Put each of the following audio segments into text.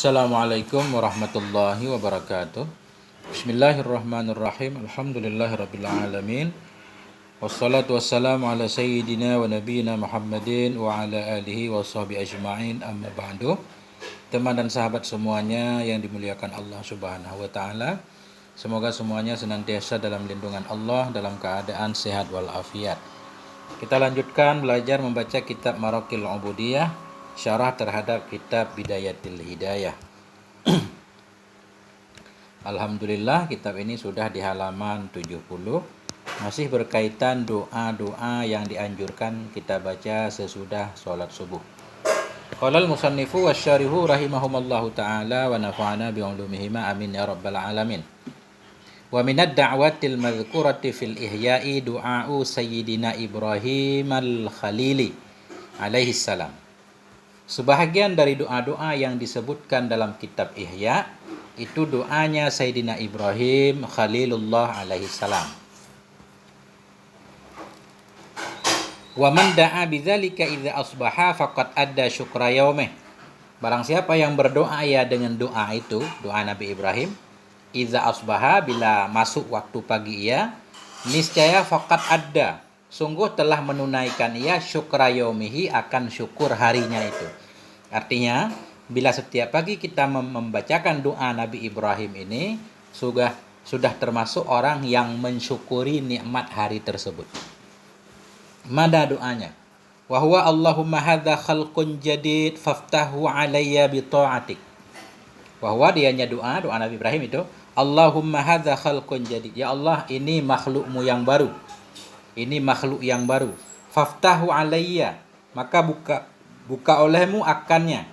Assalamualaikum warahmatullahi wabarakatuh. Bismillahirrahmanirrahim. Alhamdulillahirabbil alamin. Wassalatu wassalamu ala sayyidina wa nabiyina Muhammadin wa ala alihi wa sahbihi ajma'in. Amma ba'du. Teman dan sahabat semuanya yang dimuliakan Allah Subhanahu wa taala. Semoga semuanya senantiasa dalam lindungan Allah dalam keadaan sehat walafiat. Kita lanjutkan belajar membaca kitab Maraqil Ubudiyah, syarah terhadap kitab Bidayatil Hidayah. Alhamdulillah kitab ini sudah di halaman 70. Masih berkaitan doa-doa yang dianjurkan kita baca sesudah sholat subuh. Qala al-musannifu wasyarihu rahimahumallahu ta'ala wa nafa'ana bi'ulumihima amin ya rabbal alamin. Wa minad da'watil madhkurati fil ihya'i du'a'u sayyidina Ibrahim al-Khalili alaihi salam. Sebahagian dari doa-doa yang disebutkan dalam kitab Ihya itu doanya Sayyidina Ibrahim Khalilullah alaihi salam. Wa man da'a bidzalika idza asbaha faqad adda syukra yaumih. Barang siapa yang berdoa ya dengan doa itu, doa Nabi Ibrahim, idza asbaha, bila masuk waktu pagi ia, niscaya faqad adda, sungguh telah menunaikan ia syukra yaumihi, akan syukur harinya itu. Artinya, bila setiap pagi kita membacakan doa Nabi Ibrahim ini, sudah termasuk orang yang mensyukuri nikmat hari tersebut. Mana doanya? Wa huwa Allahumma hadza khalqun jadid faftahu alayya bi ta'atik. Wa huwa dianya doa Nabi Ibrahim itu, Allahumma hadza khalqun jadid. Ya Allah, ini makhlukmu yang baru. Ini makhluk yang baru. Faftahu alayya, maka buka olehmu akannya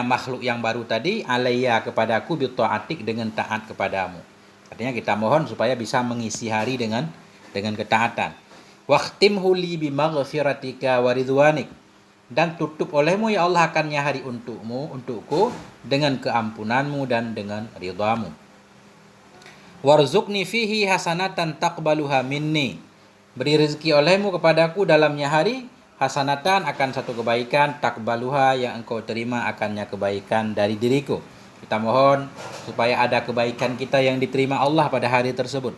makhluk yang baru tadi, alayya kepadaku, bi ta'atik dengan taat kepadamu. Artinya kita mohon supaya bisa mengisi hari dengan ketaatan. Waqtimhu li bi maghfiratika wa ridwanik, dan tutup olehmu ya Allah akannya hari untukku dengan keampunanmu dan dengan ridhamu. Warzuqni fihi hasanatan taqbaluha minni, beri rezeki olehmu kepadaku dalamnya hari hasanatan, akan satu kebaikan, takbaluha yang engkau terima akannya kebaikan dari diriku. Kita mohon supaya ada kebaikan kita yang diterima Allah pada hari tersebut.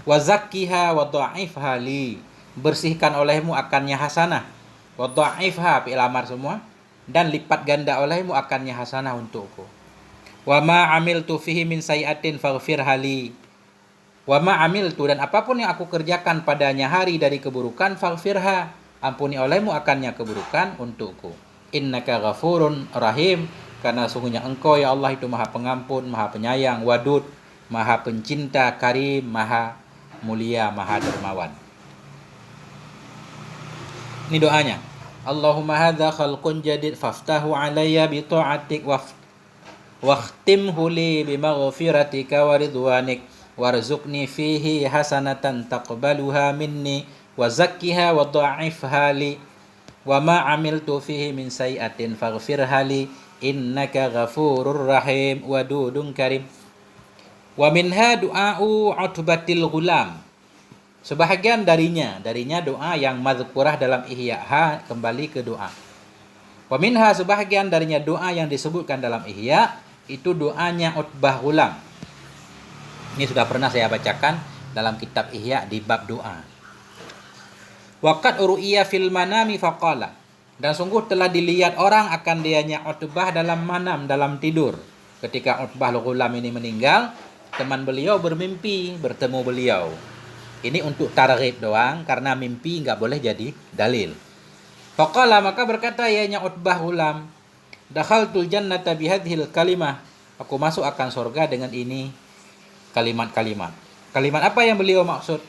Wa zakkiha wa dha'ifha li, bersihkan olehmu akannya hasanah. Wa dha'ifha fi'il amar semua, dan lipat ganda olehmu akannya hasanah untukku. Wa ma amiltu fihi min sayi'atin faghfirha li, wa ma amiltu, dan apapun yang aku kerjakan padanya hari dari keburukan, faghfirha, ampuni olehmu akannya keburukan untukku. Innaka ghafurun rahim, karena sungguhnya engkau ya Allah itu maha pengampun, maha penyayang, wadud, maha pencinta, karim, maha mulia, maha dermawan. Ini doanya. Allahumma hadza khalqun jadid faftahu alayya bi ta'atik waqtimhu li bi maghfiratika wa ridwanik warzuqni fihi hasanatan taqbaluha minni wa zakkiha wa dha'ifha li wa ma amiltu fihi min sayi'atin faghfirha li innaka ghafurur rahim wadudun karim. Wa minha du'a'u utbatil ghulam, sebahagian darinya doa yang mazkurah dalam Ihya, kembali ke doa. Wa minha, sebahagian darinya doa yang disebutkan dalam Ihya itu doanya Utbah Ghulam. Ini sudah pernah saya bacakan dalam kitab Ihya di bab doa. Waqad uru'iya fil manami faqala, dan sungguh telah dilihat orang akan dianya Utbah dalam manam, dalam tidur. Ketika Utbah Ghulam ini meninggal, teman beliau bermimpi bertemu beliau. Ini untuk targhib doang, karena mimpi enggak boleh jadi dalil. Faqala, maka berkata ianya Utbah Ghulam, dakhaltul jannata bihadhil kalimah, aku masuk akan surga dengan ini kalimat-kalimat. Kalimat apa yang beliau maksud?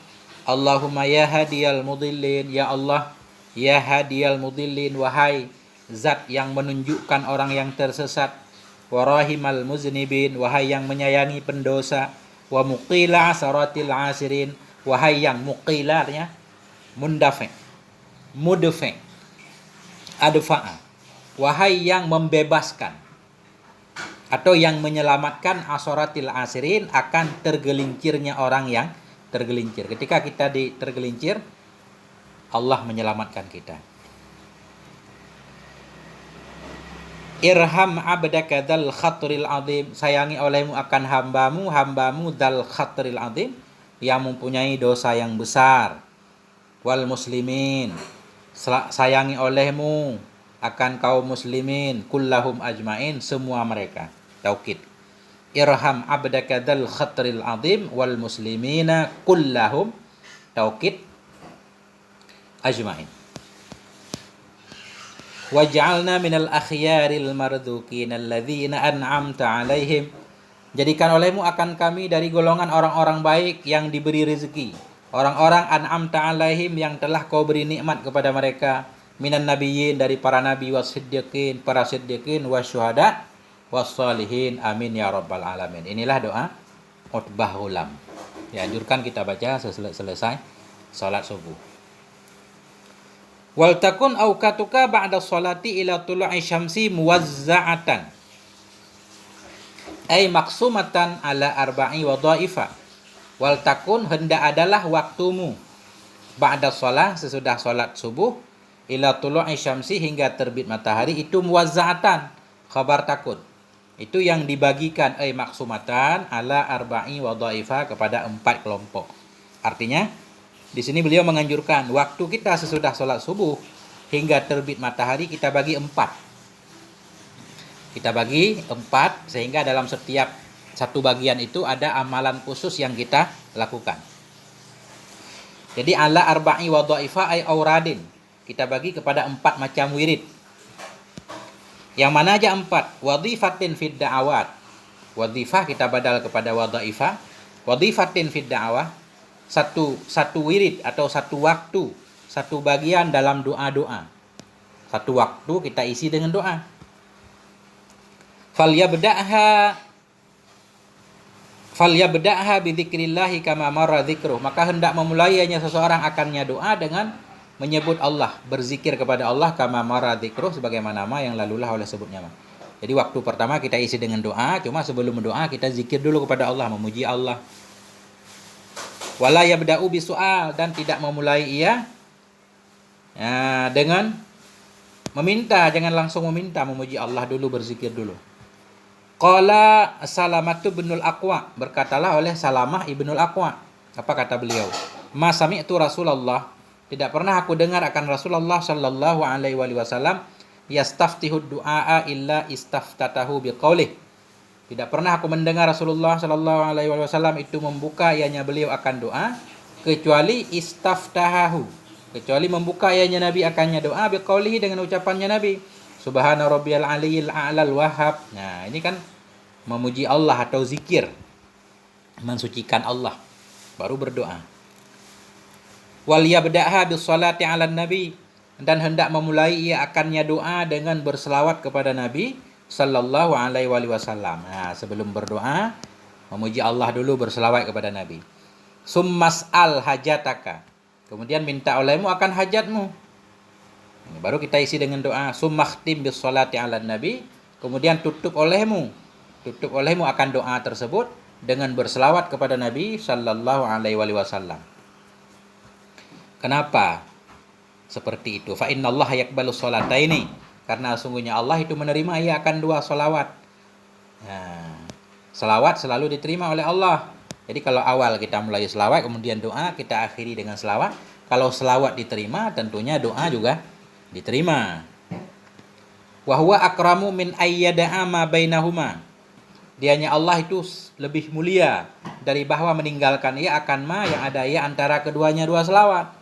Allahumma ya hadiyal mudillin, ya Allah, ya hadiyal mudillin, wahai zat yang menunjukkan orang yang tersesat, wa rahimal muznibin, wahai yang menyayangi pendosa, wa muqila asaratil asirin, wahai yang muqilarnya mundafi, mudfi, adfa'a, wahai yang membebaskan atau yang menyelamatkan asaratil asirin, akan tergelincirnya orang yang tergelincir. Ketika kita tergelincir, Allah menyelamatkan kita. Irham abdaka dzal khatril azim, sayangi olehmu akan hambamu dzal khatril azim, yang mempunyai dosa yang besar. Wal muslimin, sayangi olehmu akan kaum muslimin, kullahum ajmain, semua mereka. Taukid. Irham abdaka dzal khatril azim wal muslimina kullahum, taukid, ajmain. Waj'alna minal akhyaril mardukin alladzina an'amta alaihim, jadikan olehmu akan kami dari golongan orang-orang baik yang diberi rezeki, orang-orang an'amta alaihim yang telah kau beri nikmat kepada mereka, minan nabiyyin, dari para nabi, wasiddiqin, para siddiqin, wasyuhada, wassalihin, amin ya rabbal alamin. Inilah doa khutbah ulam. Dianjurkan kita baca selesai salat subuh. Wal takun awqatuka ba'da sholati ila tulu'i syamsi muwazza'atan, ay maksumatan ala arba'i wadhaifa. Wal takun, hendak adalah waktumu, ba'da sholat, sesudah sholat subuh, ila tulu'i syamsi, hingga terbit matahari, itu muwazza'atan, khabar takun. Itu yang dibagikan, ay maksumatan ala arba'i wadhaifa, kepada 4 kelompok. Artinya di sini beliau menganjurkan waktu kita sesudah sholat subuh hingga terbit matahari kita bagi 4. Kita bagi 4 sehingga dalam setiap satu bagian itu ada amalan khusus yang kita lakukan. Jadi ala arba'i wa dhaifa ay auradin, kita bagi kepada 4 macam wirid. Yang mana aja 4? Wadhifatin fid da'awat. Wadhifah kita badal kepada wadhaifa. Wadhifatin fid da'awah, satu wirid atau satu waktu, satu bagian dalam doa-doa. Satu waktu kita isi dengan doa. Falyabda'ha bidzikrillah kama marra dzikruh, maka hendak memulainya seseorang akannya doa dengan menyebut Allah, berzikir kepada Allah, kama marra dzikruh, sebagaimana nama yang lalulah oleh sebutnya. Jadi waktu pertama kita isi dengan doa, cuma sebelum berdoa kita zikir dulu kepada Allah, memuji Allah. Wala yabda'u bisu'al, dan tidak memulai ia dengan meminta, jangan langsung meminta, memuji Allah dulu, berzikir dulu. Qala Salamatu binul Aqwa, berkatalah oleh Salamah ibnul Aqwa, apa kata beliau? Ma sami'tu Rasulullah, tidak pernah aku dengar akan Rasulullah sallallahu alaihi wasallam yastaftihud du'a illa istaftatahu biqaulih. Tidak pernah aku mendengar Rasulullah sallallahu alaihi wasallam itu membuka ianya beliau akan doa kecuali istaftahahu, kecuali membuka ianya Nabi akannya doa biqaulihi, dengan ucapannya Nabi, subhana rabbiyal aliyil a'lal wahhab. Nah, ini kan memuji Allah atau zikir, mensucikan Allah, baru berdoa. Wal yabda'ha bis salati 'alan nabi, dan hendak memulai ia akannya doa dengan berselawat kepada Nabi sallallahu alaihi wasallam. Nah, sebelum berdoa memuji Allah dulu, berselawat kepada Nabi. Summas'al hajataka, kemudian minta olehmu akan hajatmu. Ini baru kita isi dengan doa. Summakhtim bis salati 'alan nabi, kemudian tutup olehmu akan doa tersebut dengan berselawat kepada Nabi sallallahu alaihi wasallam. Kenapa seperti itu? Fa innallaha yaqbalu sholataini, karena sungguhnya Allah itu menerima ia akan 2 salawat. Nah, salawat selalu diterima oleh Allah. Jadi kalau awal kita mulai salawat, kemudian doa, kita akhiri dengan salawat. Kalau salawat diterima, tentunya doa juga diterima. Wa huwa akramu min ayyada'a ma bainahuma, dianya Allah itu lebih mulia dari bahwa meninggalkan ia akan ma yang ada ia antara keduanya 2 salawat.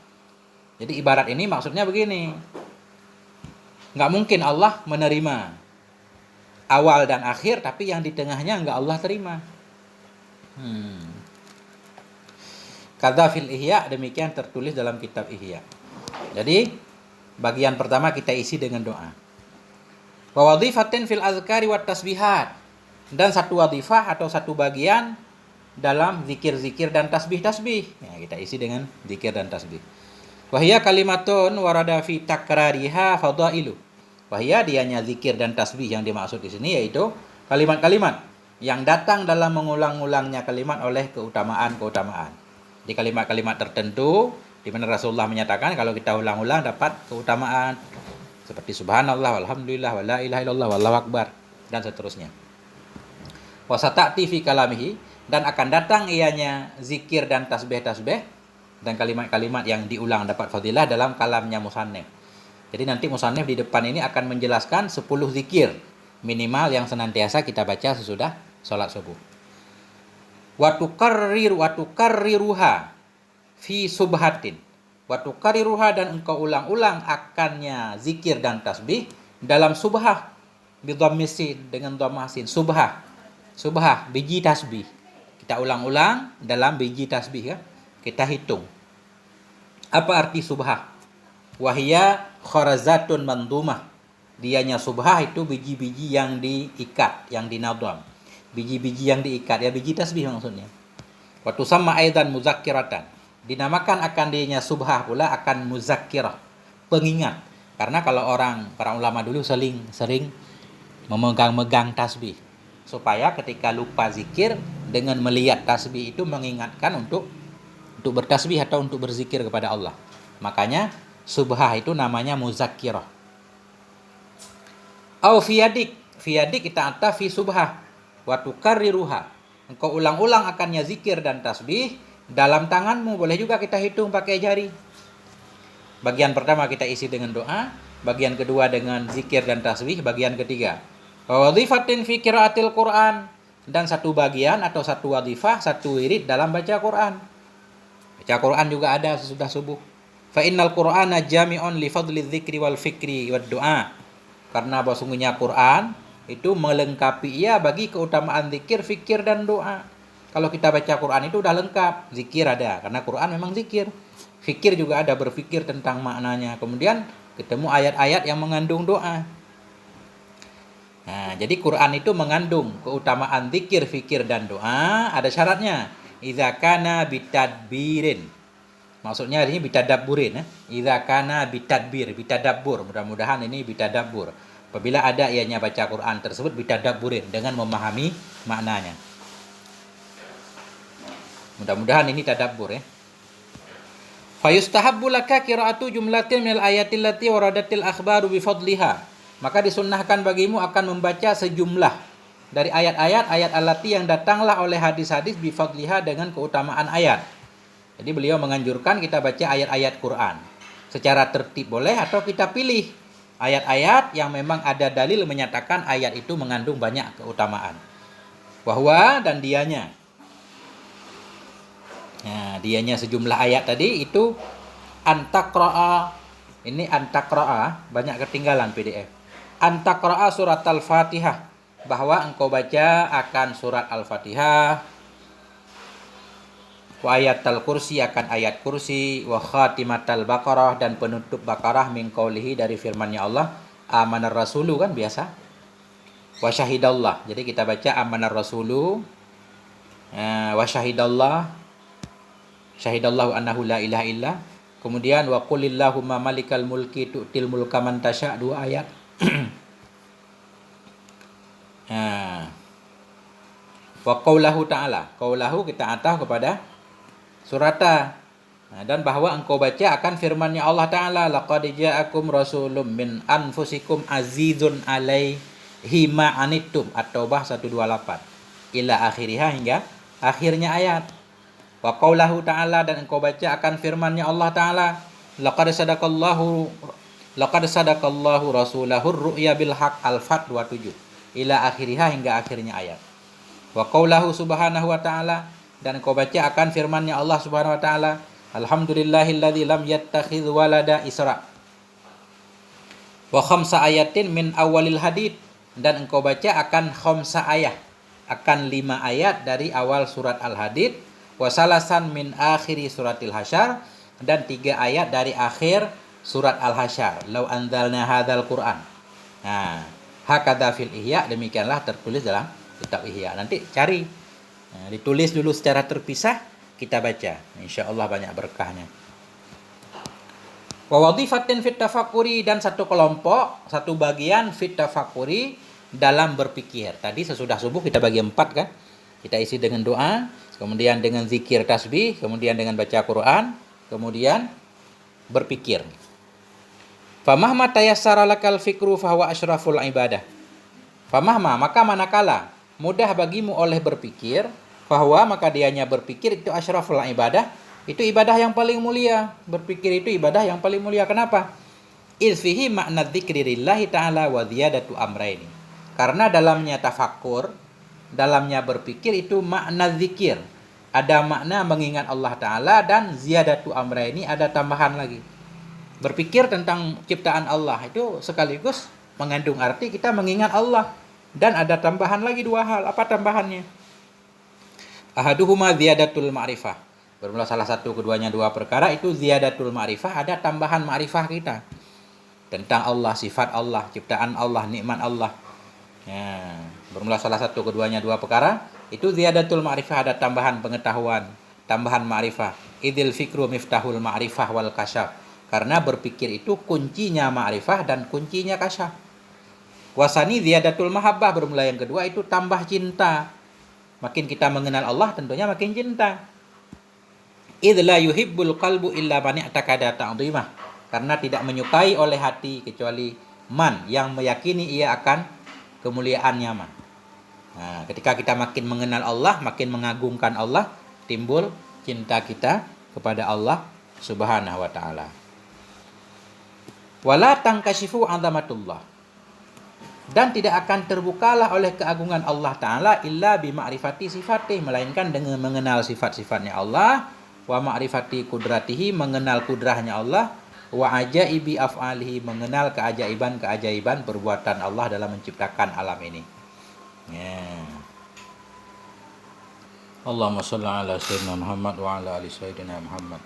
Jadi ibarat ini maksudnya begini, nggak mungkin Allah menerima awal dan akhir, tapi yang di tengahnya nggak Allah terima. Kadza fil Ihya, demikian tertulis dalam kitab Ihya. Jadi bagian pertama kita isi dengan doa. Wa wadhifatin fil azkari wat tasbihat, dan satu wadhifah atau satu bagian dalam zikir-zikir dan tasbih-tasbih. Ya, kita isi dengan zikir dan tasbih. Wahia kalimatun warada fi takrariha fadailu. Wahia, dianya zikir dan tasbih yang dimaksud di sini yaitu kalimat-kalimat yang datang dalam mengulang-ulangnya kalimat oleh keutamaan-keutamaan. Di kalimat-kalimat tertentu di mana Rasulullah menyatakan kalau kita ulang-ulang dapat keutamaan Seperti subhanallah, walhamdulillah, wala ilaha illallah, wallahu akbar, dan seterusnya. Wasata'ti fi kalamihi, dan akan datang ianya zikir dan tasbih-tasbih dan kalimat-kalimat yang diulang dapat fadilah dalam kalamnya musannif. Jadi nanti musannif di depan ini akan menjelaskan 10 zikir minimal yang senantiasa kita baca sesudah sholat subuh. Wa tukarriruha fi subhatin. Wa tukarriruha, dan engkau ulang-ulang akannya zikir dan tasbih dalam subhah bidhammisin, dengan dhammasin. Subhah biji tasbih. Kita ulang-ulang dalam biji tasbih, ya. Kita hitung. Apa arti subhah? Wahia kharazatun mandumah. Dianya subhah itu biji-biji yang diikat, yang dinadham. Biji-biji yang diikat, ya, biji tasbih maksudnya. Wa tusamma aidan muzakkiratan. Dinamakan akan dianya subhah pula akan muzakkirah, pengingat. Karena kalau para ulama dulu sering memegang-megang tasbih, supaya ketika lupa zikir dengan melihat tasbih itu mengingatkan untuk bertasbih atau untuk berzikir kepada Allah. Makanya subhah itu namanya muzakkirah. Au fiyadik kita atta fi subhah wa tukarriruha. Engkau ulang-ulang akannya zikir dan tasbih dalam tanganmu. Boleh juga kita hitung pakai jari. Bagian pertama kita isi dengan doa, bagian kedua dengan zikir dan tasbih, bagian ketiga wa wadhifatin fi qiraatil Qur'an, dan satu bagian atau satu wadhifah, satu wirid dalam baca Quran. Baca Quran juga ada sesudah subuh. Fa innal Qur'ana jami'un li fadli dzikri wal fikri wad du'a. Karena sesungguhnya Quran itu melengkapi ia bagi keutamaan zikir, fikir, dan doa. Kalau kita baca Quran itu udah lengkap. Zikir ada, karena Quran memang zikir. Fikir juga ada, berfikir tentang maknanya. Kemudian ketemu ayat-ayat yang mengandung doa. Nah, jadi Quran itu mengandung keutamaan zikir, fikir, dan doa. Ada syaratnya. Idza kana bitadbirin. Maksudnya ini bitadabburin, ya. Idza kana bitadabbur. Mudah-mudahan ini bitadabbur. Apabila ada ianya baca Quran tersebut bitadabburin, dengan memahami maknanya. Mudah-mudahan ini tadabbur, ya. Fayustahabbu laka qira'atu jumlatin minal ayatil lati waradatil akhbaru bifadliha. Maka disunnahkan bagimu akan membaca sejumlah dari ayat-ayat allati yang datanglah oleh hadis-hadis bifadliha, dengan keutamaan ayat. Jadi beliau menganjurkan kita baca ayat-ayat Quran secara tertib boleh, atau kita pilih ayat-ayat yang memang ada dalil menyatakan ayat itu mengandung banyak keutamaan. Wahwa, dan dianya. Nah, dianya sejumlah ayat tadi itu antaqra'a. Ini antaqra'a, banyak ketinggalan PDF. Antaqra'a surat Al-Fatihah, bahwa engkau baca akan surat Al-Fatihah. Wa ayatal kursi, akan ayat kursi. Wa khatimatal Baqarah, dan penutup Baqarah min qaulihi, dari firman-Nya Allah, amanar rasulu, kan biasa. Wa syahidallah, jadi kita baca amanar rasulu. Wa syahidallahu annahu la ilaha illa. Kemudian wa qulillahumma malikal mulki tu'til mulka man tasya, 2 ayat. Wa qaulahu ta'ala, qaulahu kita atah kepada surata. Dan bahwa engkau baca akan firman-Nya Allah Ta'ala, laqad ja'akum rasulun min anfusikum azizun alaihi ma anittum, At-Taubah 128 ila akhiriha, hingga akhirnya ayat. Wa qaulahu ta'ala, dan engkau baca akan firman-Nya Allah Ta'ala, laqad sadaqallahu rasulahur ru'ya bil haq, Al-Fat 27 ila akhiriha, hingga akhirnya ayat. Wa qaulahu subhanahu wa ta'ala, dan engkau baca akan firman-Nya Allah Subhanahu wa ta'ala, alhamdulillahilladzi lam yattakhidz walada Isra. Wa khamsa ayatin min awalil hadid, dan engkau baca akan khamsa ayat, akan 5 ayat dari awal surat Al-Hadid. Wa salasan min akhiri suratil Hasyr, dan 3 ayat dari akhir surat Al-Hasyr. Lau anzalna hadzal Qur'an. Nah, hakadza fil Ihya, demikianlah tertulis dalam kitab Ihya. Nanti cari. Nah, ditulis dulu secara terpisah, kita baca. Insyaallah banyak berkahnya. Wa wadhifatin fit tafakkuri, dan satu kelompok, satu bagian fit tafakkuri, dalam berpikir. Tadi sesudah subuh kita bagi 4, kan? Kita isi dengan doa, kemudian dengan zikir tasbih, kemudian dengan baca Quran, kemudian berpikir. Famahma tayassara lakal fikru fahuwa asyraful ibadah. Famahma, maka manakala mudah bagimu oleh berpikir, fahuwa, maka dianya berpikir itu asyraful ibadah, itu ibadah yang paling mulia. Berpikir itu ibadah yang paling mulia. Kenapa? Ilfihi makna dzikri lillahi ta'ala wa ziyadatu amraini. Karena dalamnya tafakkur, dalamnya berpikir itu makna zikir. Ada makna mengingat Allah Ta'ala, dan ziyadatu amraini, ada tambahan lagi. Berpikir tentang ciptaan Allah itu sekaligus mengandung arti kita mengingat Allah. Dan ada tambahan lagi dua hal. Apa tambahannya? Ahaduhuma ziyadatul ma'rifah. Bermula salah satu, keduanya dua perkara, itu ziyadatul ma'rifah, ada tambahan ma'rifah kita tentang Allah, sifat Allah, ciptaan Allah, nikmat Allah. Ya, bermula salah satu, keduanya dua perkara, itu ziyadatul ma'rifah, ada tambahan pengetahuan, tambahan ma'rifah. Idil fikru miftahul ma'rifah wal kasyaf. Karena berpikir itu kuncinya ma'rifah dan kuncinya kasyaf. Wasani ziyadatul mahabbah, bermula yang kedua, itu tambah cinta. Makin kita mengenal Allah, tentunya makin cinta. Idz la yuhibbul qalbu illa man i'taqada ta'dhimah. Karena tidak menyukai oleh hati kecuali man yang meyakini ia akan kemuliaannya man. Nah, ketika kita makin mengenal Allah, makin mengagungkan Allah, timbul cinta kita kepada Allah Subhanahu wa taala. Wala tankashifu 'azamatullah. Dan tidak akan terbukalah oleh keagungan Allah Ta'ala illa bima'rifati sifatih, melainkan dengan mengenal sifat-sifatnya Allah, wa ma'rifati kudratihi, mengenal kudrahnya Allah, wa ajaibi af'alihi, mengenal keajaiban-keajaiban perbuatan Allah dalam menciptakan alam ini. Allahumma shalli ala sayyidina Muhammad wa ala ali sayyidina Muhammad.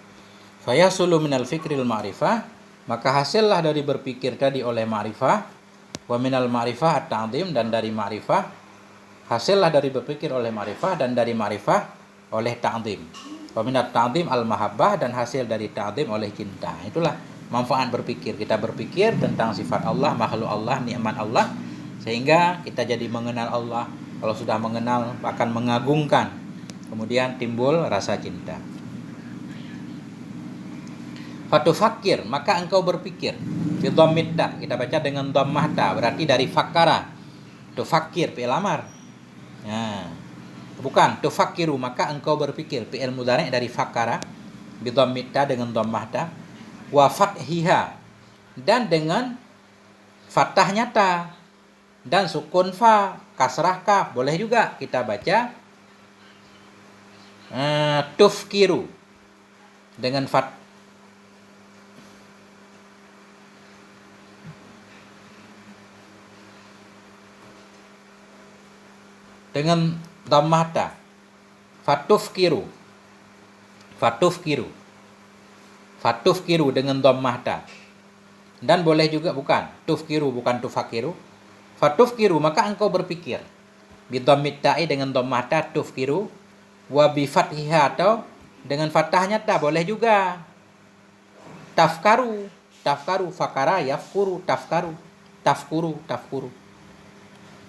Fayasulu minal fikril ma'rifah, maka hasillah dari berpikir tadi oleh ma'rifah, wa minal ma'rifah at-ta'zim, dan dari ma'rifah hasillah dari berpikir oleh ma'rifah, dan dari ma'rifah oleh ta'zim. Wa minat ta'zim al-mahabbah, dan hasil dari ta'zim oleh cinta. Itulah manfaat berpikir. Kita berpikir tentang sifat Allah, makhluk Allah, nikmat Allah, sehingga kita jadi mengenal Allah. Kalau sudah mengenal akan mengagungkan, kemudian timbul rasa cinta. Fatufakir, maka engkau berpikir. Bidhammit ta, kita baca dengan dhammah ta, berarti dari fakara. Tufakir, fi'il amar. Nah, bukan tufakiru, maka engkau berpikir. Fi'il mudhari' dari fakara. Bidhammit ta dengan dhammah ta. Wa fathiha, dan dengan fathahnya ta, dan sukun fa, kasrah kaf. Boleh juga kita baca tufkiru dengan dengan dhammah ta, fatufkiru dengan dhammah ta. Dan boleh juga bukan tufkiru, bukan tufakiru, fatufkiru, maka engkau berpikir. Bidhammit ta'i dengan dhammah ta, tufkiru, wa bi fathiha, atau dengan fathahnya ta, boleh juga tafkaru, fakara yafkuru, tafkuru.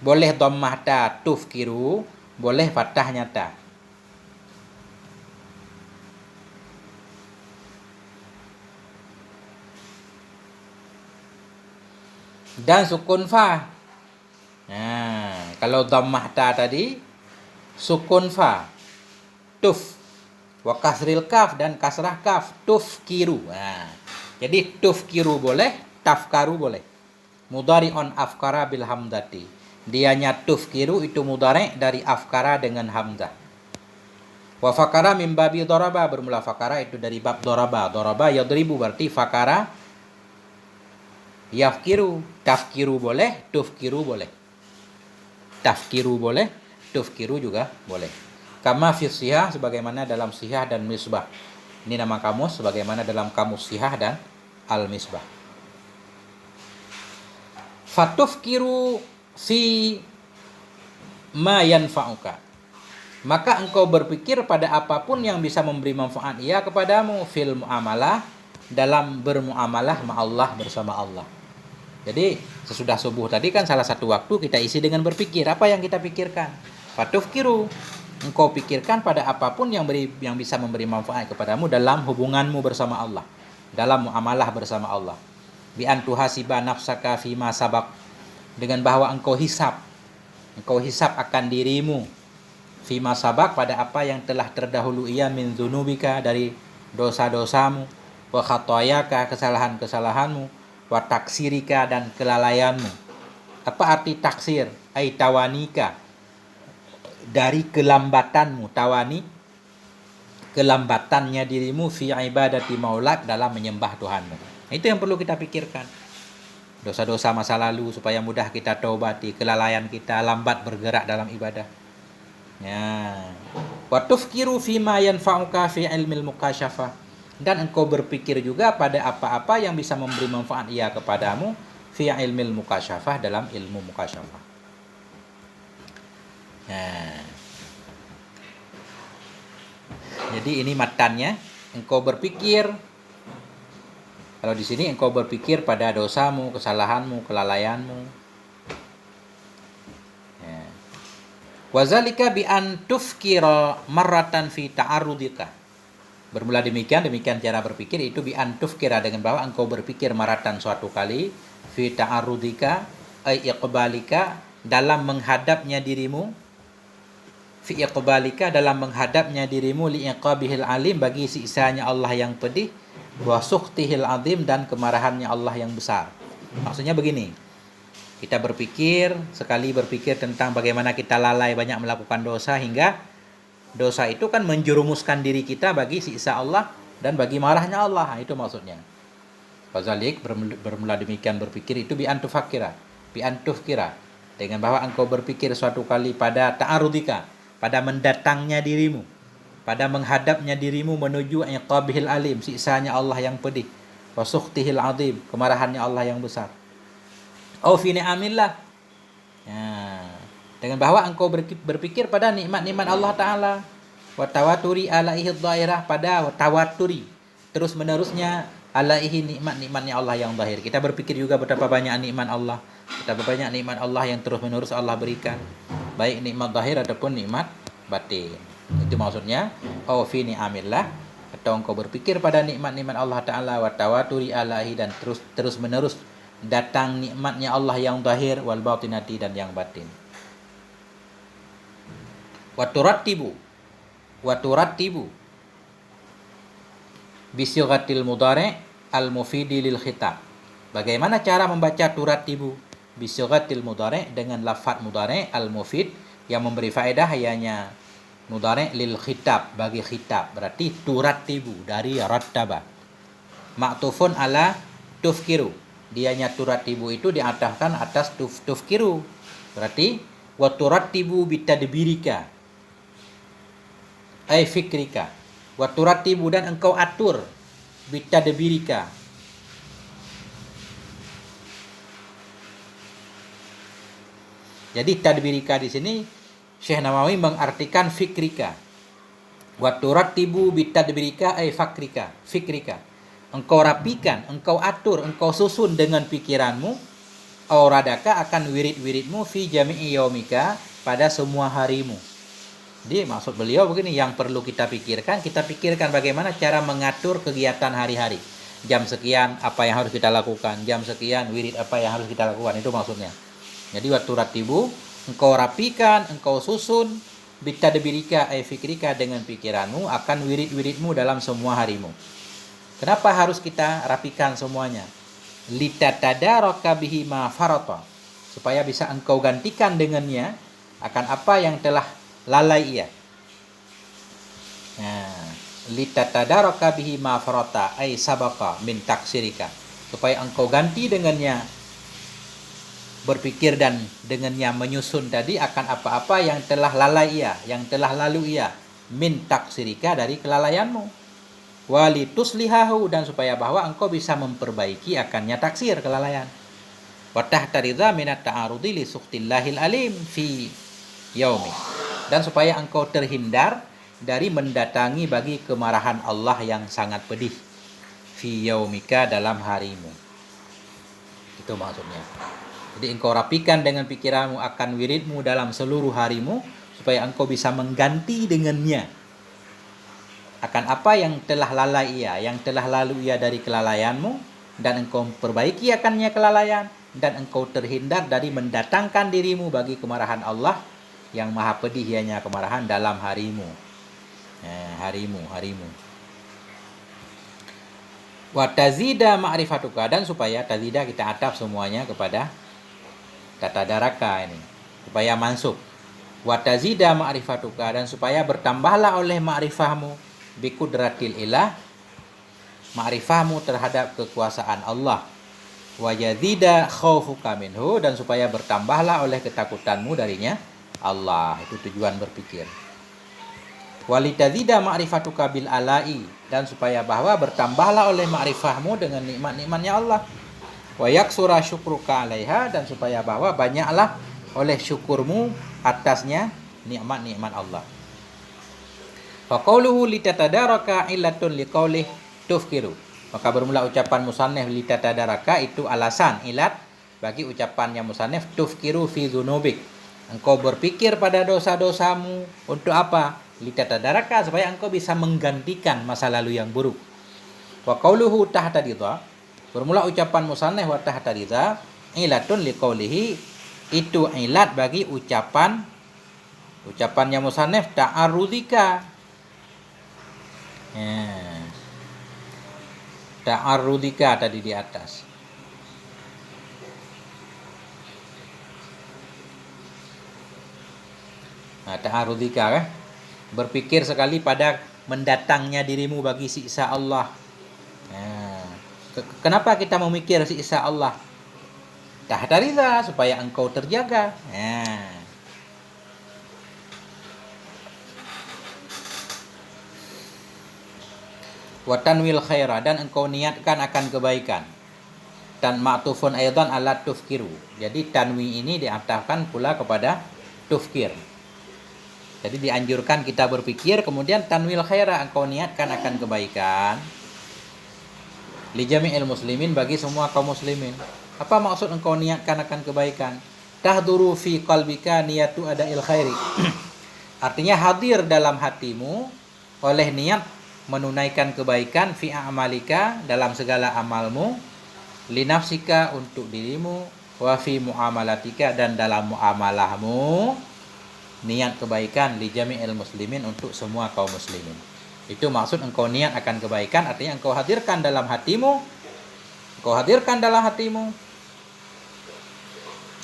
Boleh dhammah ta tufkiru, boleh fathahnya ta. Dan sukun fa. Nah, kalau dhammah ta tadi sukun fa, tuf, wa kasril kaf, dan kasrah kaf, tufkiru. Nah, jadi tufkiru boleh, tafkaru boleh. Mudhari'un afkara bil hamdati. Dianya tufkiru itu mudhari' dari afkara dengan hamzah. Wa fakara min babi daraba, bermula fakara itu dari bab daraba. Daraba yadribu, berarti fakara yafkiru. Tafkiru boleh, tufkiru boleh. Tafkiru boleh, tufkiru juga boleh. Kama fi sihah, sebagaimana dalam sihah dan misbah. Ini nama kamus, sebagaimana dalam kamus sihah dan al-misbah. Fatufkiru fi ma yanfa'uka, maka engkau berpikir pada apapun yang bisa memberi manfaat ia kepadamu, fil muamalah, dalam bermuamalah ma Allah, bersama Allah. Jadi sesudah subuh tadi kan salah satu waktu kita isi dengan berpikir. Apa yang kita pikirkan? Fatufkiru, engkau pikirkan pada apapun yang bisa memberi manfaat kepadamu dalam hubunganmu bersama Allah, dalam muamalah bersama Allah. bi an tuhasiba nafsaka fima sabaq, dengan bahwa engkau hisab akan dirimu fima sabaq, pada apa yang telah terdahulu ia, min dzunubika, dari dosa-dosamu, wa khatayaka, kesalahan-kesalahanmu, wa taksirika, dan kelalaianmu. Apa arti taksir? Ai tawanika, dari kelambatanmu, tawani, kelambatannya dirimu, fi ibadati maulak, dalam menyembah Tuhanmu. Itu yang perlu kita pikirkan. Dosa-dosa masa lalu supaya mudah kita taubati, kelalaian kita, lambat bergerak dalam ibadah. Ya. Wa tufkiru fima yanfa'uka fi ilmil mukasyafah, dan engkau berpikir juga pada apa-apa yang bisa memberi manfaat ia kepadamu, fi ilmil mukasyafah, dalam ilmu mukasyafah. Nah, jadi ini matannya. Engkau berpikir, kalau di sini engkau berpikir pada dosamu, kesalahanmu, kelalaianmu. Ya. Wazalika bi an tufkira marratan fi ta'arudika. Bermula demikian cara berpikir itu, bi an tufkira, dengan bahwa engkau berpikir maratan, suatu kali, fi ta'arudika ay iqbalika, dalam menghadapnya dirimu, fi iqbalika, dalam menghadapnya dirimu, li iqabihil alim, bagi siksanya Allah yang pedih, wa sukhtihil azim, dan kemarahannya Allah yang besar. Maksudnya begini, kita sekali berpikir tentang bagaimana kita lalai banyak melakukan dosa, hingga dosa itu kan menjerumuskan diri kita bagi siksa Allah dan bagi marahnya Allah. Itu maksudnya. Fazalik, bermula demikian berpikir itu, bi antufakira, dengan bahwa engkau berpikir suatu kali pada ta'arudika, pada mendatangnya dirimu, pada menghadapnya dirimu menuju iqabihil alim, siksanya Allah yang pedih, wa sukhtihil azim, kemarahannya Allah yang besar. Au fi ni'amillah, ya, dengan bahwa engkau berpikir pada nikmat-nikmat Allah Ta'ala, wa tawaturi alaihi dhairah, pada tawaturi, terus menerusnya, alaihi, nikmat-nikmatnya Allah yang zahir. Kita berpikir juga betapa banyak nikmat Allah, betapa banyak nikmat Allah yang terus menerus Allah berikan, baik nikmat zahir ataupun nikmat batin. Itu maksudnya au fi ni'amillah, atau engkau berpikir pada nikmat-nikmat Allah Ta'ala, wa tawaturi alaihi, dan terus menerus datang nikmatnya Allah yang zahir, wal batinati, dan yang batin. Wa turattibu bisighatil mudhari' al mufidi lil khitab. Bagaimana cara membaca turattibu bisighatil mudhari', dengan lafaz mudhari' al mufid, yang memberi faedah, hanya mudhari' lil khitab, bagi khitab. Berarti turattibu dari rattaba, ma'tufun ala tufkiru, dianya turattibu itu diatafkan atas tufkiru. Berarti wa turattibu bitadbirika ay fikrika, wa turattibu, dan engkau atur, bitadbirika, jadi tadbirika di sini Syekh Nawawi mengartikan fikrika. Wa turattibu bitadbirika ay fikrika. Engkau rapikan, engkau atur, engkau susun dengan pikiranmu, auradaka, akan wirid-wiridmu, fi jami'i yaumika, pada semua harimu. Jadi maksud beliau begini, yang perlu kita pikirkan bagaimana cara mengatur kegiatan hari-hari. Jam sekian apa yang harus kita lakukan, jam sekian wirid apa yang harus kita lakukan, itu maksudnya. Jadi wa turattibu, engkau rapikan, engkau susun, bitadbirika ay fikrika, dengan pikiranmu, akan wirid-wiridmu dalam semua harimu. Kenapa harus kita rapikan semuanya? Litatadaraka bihi ma farata, supaya bisa engkau gantikan dengannya akan apa yang telah lalai ia. Nah, litatadaraka bihi ma farata ay sabaqa min taksirika, supaya engkau ganti dengannya, berpikir dan dengannya menyusun tadi akan apa-apa yang telah lalai ia, yang telah lalu ia, min taksirika, dari kelalaianmu, walituslihahu, dan supaya bahwa engkau bisa memperbaiki akannya taksir, kelalaian. Wa tahtaridza minat ta'arudi li sukhtillahil alim fi yaumi, dan supaya engkau terhindar dari mendatangi bagi kemarahan Allah yang sangat pedih, fi yaumika, dalam harimu. Itu maksudnya. Jadi engkau rapikan dengan pikiranmu akan wiridmu dalam seluruh harimu, supaya engkau bisa mengganti dengannya akan apa yang telah lalai ia, yang telah lalu ia dari kelalaianmu, dan engkau perbaiki akannya kelalaian, dan engkau terhindar dari mendatangkan dirimu bagi kemarahan Allah yang maha pedih ianya kemarahan dalam harimu. Harimu. Wa tazida ma'rifatuka, dan supaya tazida kita ataf semuanya kepada kata daraka ini supaya mansub. Wa tazida ma'rifatuka, dan supaya bertambahlah oleh ma'rifahmu bi qudratil ilah, ma'rifahmu terhadap kekuasaan Allah. Wa yazida khaufuka minhu, dan supaya bertambahlah oleh ketakutanmu darinya Allah. Itu tujuan berpikir. Walitazida ma'rifatuka bil alai, dan supaya bahwa bertambahlah oleh ma'rifahmu dengan nikmat-nikmatnya Allah. Wa yaksura syukruka 'alaiha, dan supaya bahwa banyaklah oleh syukurmu atasnya nikmat-nikmat Allah. Fa qauluhu litatadaraka illatun liqaulih tufkiru. Maka bermula ucapan musannif litatadaraka itu alasan ilat bagi ucapannya musannif tufkiru fi dzunubik. Engkau berpikir pada dosa-dosamu untuk apa? Litatadaraka, supaya engkau bisa menggantikan masa lalu yang buruk. Wa qauluhu tahta ridha, bermula ucapan musannif wa tahta ridha ilatun liqaulihi, itu ilat bagi ucapannya musannif ta'arrudzika. Ta'arrudzika tadi di atas. Ta'arrudzika kan? Berpikir sekali pada mendatangnya dirimu bagi siksa Allah. Kenapa kita memikir siksa Allah? Tahta ridha, supaya engkau terjaga. Wa tanwil khaira, dan engkau niatkan akan kebaikan. Dan ma'tufun aidan ala tufkiru. Jadi tanwi ini diatafkan pula kepada tufkir. Jadi dianjurkan kita berpikir, kemudian tanwil khaira, engkau niatkan akan kebaikan. Li jami'il muslimin, bagi semua kaum muslimin. Apa maksud engkau niatkan akan kebaikan? Tahduru fi qalbika niyatu ada'il khairi. Artinya hadir dalam hatimu oleh niat menunaikan kebaikan fi a'malika, dalam segala amalmu, li nafsika, untuk dirimu, wa fi muamalatika, dan dalam muamalahmu niat kebaikan li jami'il muslimin, untuk semua kaum muslimin. Itu maksud engkau niat akan kebaikan, artinya engkau hadirkan dalam hatimu.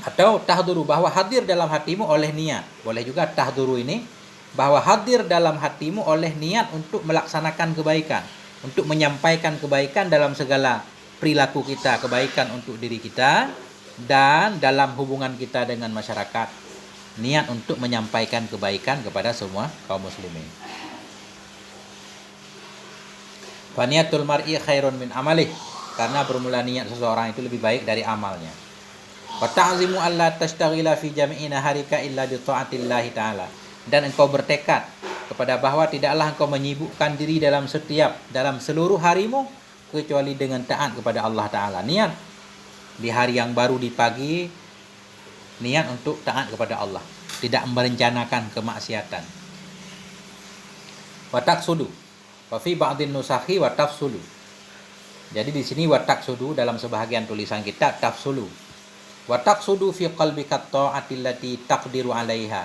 Atau tahduru, bahwa hadir dalam hatimu oleh niat. Boleh juga tahduru ini bahwa hadir dalam hatimu oleh niat untuk melaksanakan kebaikan, untuk menyampaikan kebaikan dalam segala perilaku kita, kebaikan untuk diri kita dan dalam hubungan kita dengan masyarakat. Niat untuk menyampaikan kebaikan kepada semua kaum muslimin. Faniyatul mar'i khairun min amalih, karena bermula niat seseorang itu lebih baik dari amalnya. Wa ta'zimu alla tashtaghila fi jami'i naharika illa bi ta'atillahi ta'ala, dan engkau bertekad kepada bahwa tidaklah engkau menyibukkan diri dalam seluruh harimu kecuali dengan taat kepada Allah Ta'ala. Niat di hari yang baru, di pagi, niat untuk taat kepada Allah, tidak merencanakan kemaksiatan. Wa taqsudu, wa fi ba'dhin nusakhi wa tafsulu. Jadi di sini wa taqsudu, dalam sebahagian tulisan kita tafsulu. Wa taqsudu fi qalbika ta'ati allati taqdiru 'alaiha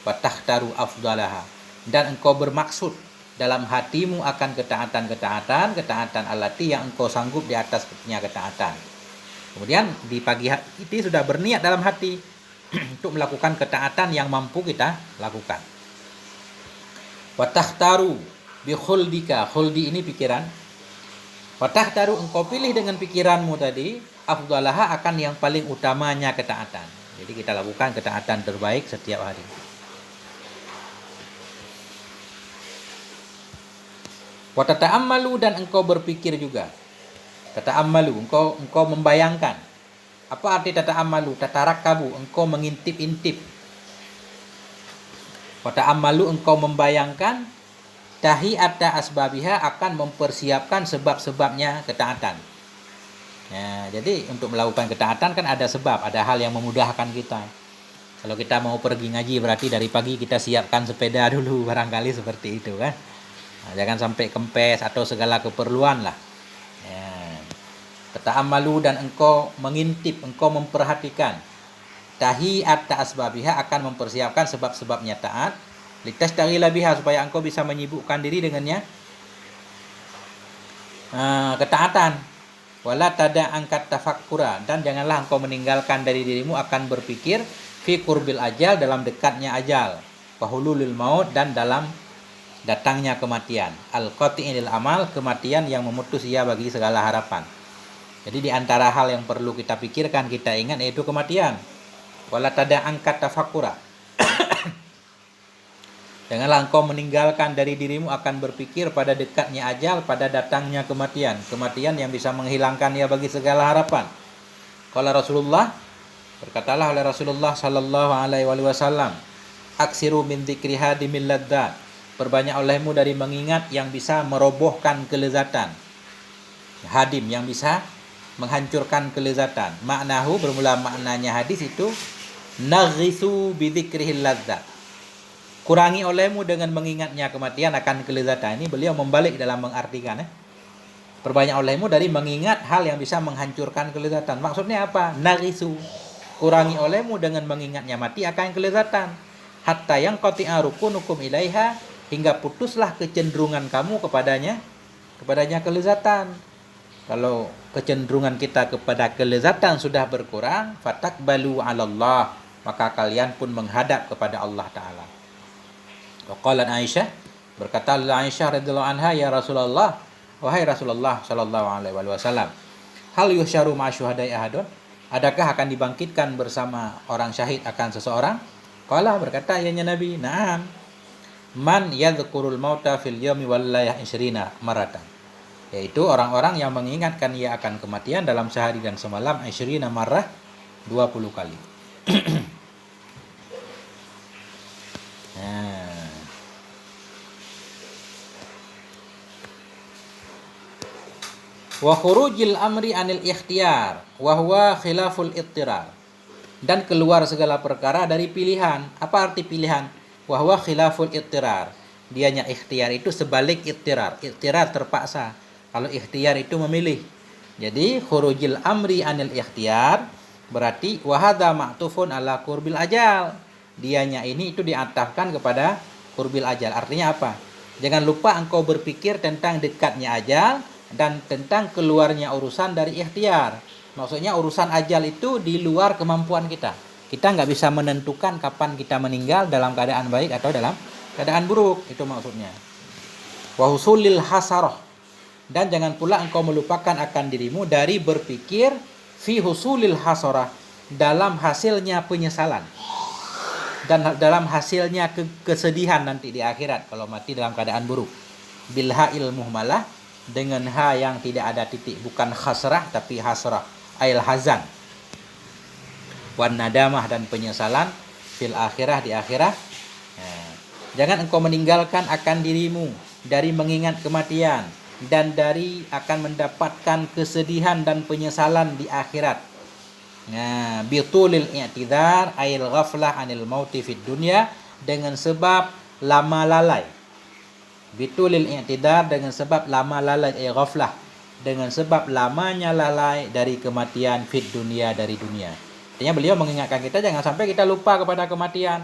wa takhtaru afdalaha, dan engkau bermaksud dalam hatimu akan ketaatan allati, yang engkau sanggup di atasnya ketaatan. Kemudian di pagi hari itu sudah berniat dalam hati untuk melakukan ketaatan yang mampu kita lakukan. Wa takhtaru bi khuldika, khuldi ini pikiran. Wa takhtaru, engkau pilih dengan pikiranmu tadi, afdalaha, akan yang paling utamanya ketaatan. Jadi kita lakukan ketaatan terbaik setiap hari. Wa tata'ammalu, dan engkau berpikir juga. Tata'ammalu, engkau membayangkan. Apa arti tata'ammalu? Tatarakabu, engkau mengintip-intip. Wa ta'ammalu, engkau membayangkan. Tahiyata asbabiha, akan mempersiapkan sebab-sebabnya ketaatan. Jadi untuk melakukan ketaatan kan ada sebab, ada hal yang memudahkan kita. Kalau kita mau pergi ngaji, berarti dari pagi kita siapkan sepeda dulu, barangkali seperti itu kan. Jangan sampai kempes atau segala keperluan lah. Tata'ammalu, dan engkau mengintip, engkau memperhatikan. Tahiyat asbabiha, akan mempersiapkan sebab-sebabnya taat. Litashtagila biha, supaya engkau bisa menyibukkan diri dengannya ketaatan. Wala tada angkat tafakkura, dan janganlah engkau meninggalkan dari dirimu akan berpikir fi qurbil ajal, dalam dekatnya ajal, wahululil maut, dan dalam datangnya kematian, al-qati'il amal, kematian yang memutus ia bagi segala harapan. Jadi di antara hal yang perlu kita pikirkan, kita ingat, yaitu kematian. Wala tada angkat tafakkura, janganlah engkau meninggalkan dari dirimu akan berpikir pada dekatnya ajal, pada datangnya kematian, kematian yang bisa menghilangkan ia bagi segala harapan. Qala Rasulullah, berkatalah oleh Rasulullah sallallahu alaihi wasallam, aksiru min dzikri hadimil ladzat, perbanyak olehmu dari mengingat yang bisa merobohkan kelezatan. Hadim, yang bisa menghancurkan kelezatan. Maknahu, bermula maknanya hadis itu, naghisu bi dzikrihil ladzat, kurangi olehmu dengan mengingatnya kematian akan kelezatan. Ini beliau membalik dalam mengartikan, perbanyak olehmu dari mengingat hal yang bisa menghancurkan kelezatan. Maksudnya apa? Naghisu, kurangi olehmu dengan mengingatnya mati akan kelezatan. Hatta yang qati'a rukunukum ilaiha, hingga putuslah kecenderungan kamu kepadanya kelezatan. Kalau kecenderungan kita kepada kelezatan sudah berkurang, fatakbalu 'alallah, maka kalian pun menghadap kepada Allah Ta'ala. Waqalat Aisyah, berkata Aisyah radhiyallahu anha, ya Rasulullah, wahai Rasulullah sallallahu alaihi wasallam, hal yusyaru ma'asyuhadai ahadun, adakah akan dibangkitkan bersama orang syahid akan seseorang? Qala, berkata ianya Nabi, na'am, man yadhkurul mauta fil yawmi wal layah 20 maratan, yaitu orang-orang yang mengingatkan ia akan kematian dalam sehari dan semalam 20 marrah, 20 kali. Wa khurujil amri anil ikhtiyar wa huwa khilaful ittirar, dan keluar segala perkara dari pilihan. Apa arti pilihan? Wa huwa khilaful ittirar, dianya ikhtiar itu sebalik ittirar. Ittirar terpaksa, kalau ikhtiar itu memilih. Jadi khurujil amri anil ikhtiyar berarti wa hadza ma'tufun ala qurbil ajal, dianya ini itu diatafkan kepada qurbil ajal. Artinya apa? Jangan lupa engkau berpikir tentang dekatnya ajal dan tentang keluarnya urusan dari ikhtiar. Maksudnya urusan ajal itu di luar kemampuan kita. Kita nggak bisa menentukan kapan kita meninggal, dalam keadaan baik atau dalam keadaan buruk. Itu maksudnya. Wa husulil hasarah, dan jangan pula engkau melupakan akan dirimu dari berpikir fi husulil hasarah, dalam hasilnya penyesalan dan dalam hasilnya kesedihan nanti di akhirat kalau mati dalam keadaan buruk. Bilha ilmuh malah, dengan ha yang tidak ada titik, bukan khasrah tapi hasrah, ail hazan, wan nadamah, dan penyesalan, fil akhirah, di akhirat. Jangan engkau meninggalkan akan dirimu dari mengingat kematian dan dari akan mendapatkan kesedihan dan penyesalan di akhirat. Bitulil i'tidhar ail ghaflah anil mauti fid dunya, dengan sebab lama lalai. Bitulil i'tidar, dengan sebab lama lalai, ghaflah, dengan sebab lamanya lalai dari kematian, fid dunia, dari dunia. Artinya beliau mengingatkan kita jangan sampai kita lupa kepada kematian,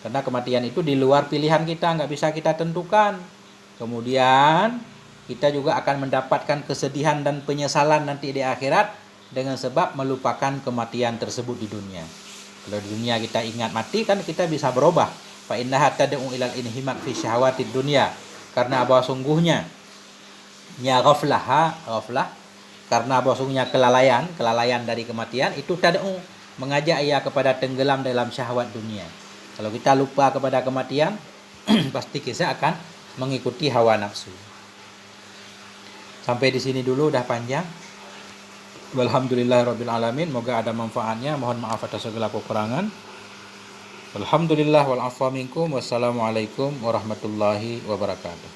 karena kematian itu di luar pilihan kita, nggak bisa kita tentukan. Kemudian kita juga akan mendapatkan kesedihan dan penyesalan nanti di akhirat dengan sebab melupakan kematian tersebut di dunia. Kalau di dunia kita ingat mati, kan kita bisa berubah. Fa innaha tad'u ilal inhimak fi syahawatid dunya, karena bahwa sungguhnya ghaflah, karena bahwa sungguhnya kelalaian dari kematian itu tad'u, mengajak ia kepada tenggelam dalam syahwat dunia. Kalau kita lupa kepada kematian, pasti kita akan mengikuti hawa nafsu. Sampai di sini dulu, udah panjang. Walhamdulillahirabbil alamin, moga ada manfaatnya. Mohon maaf atas segala kekurangan. Alhamdulillah wal afwa minkum. Wassalamualaikum warahmatullahi wabarakatuh.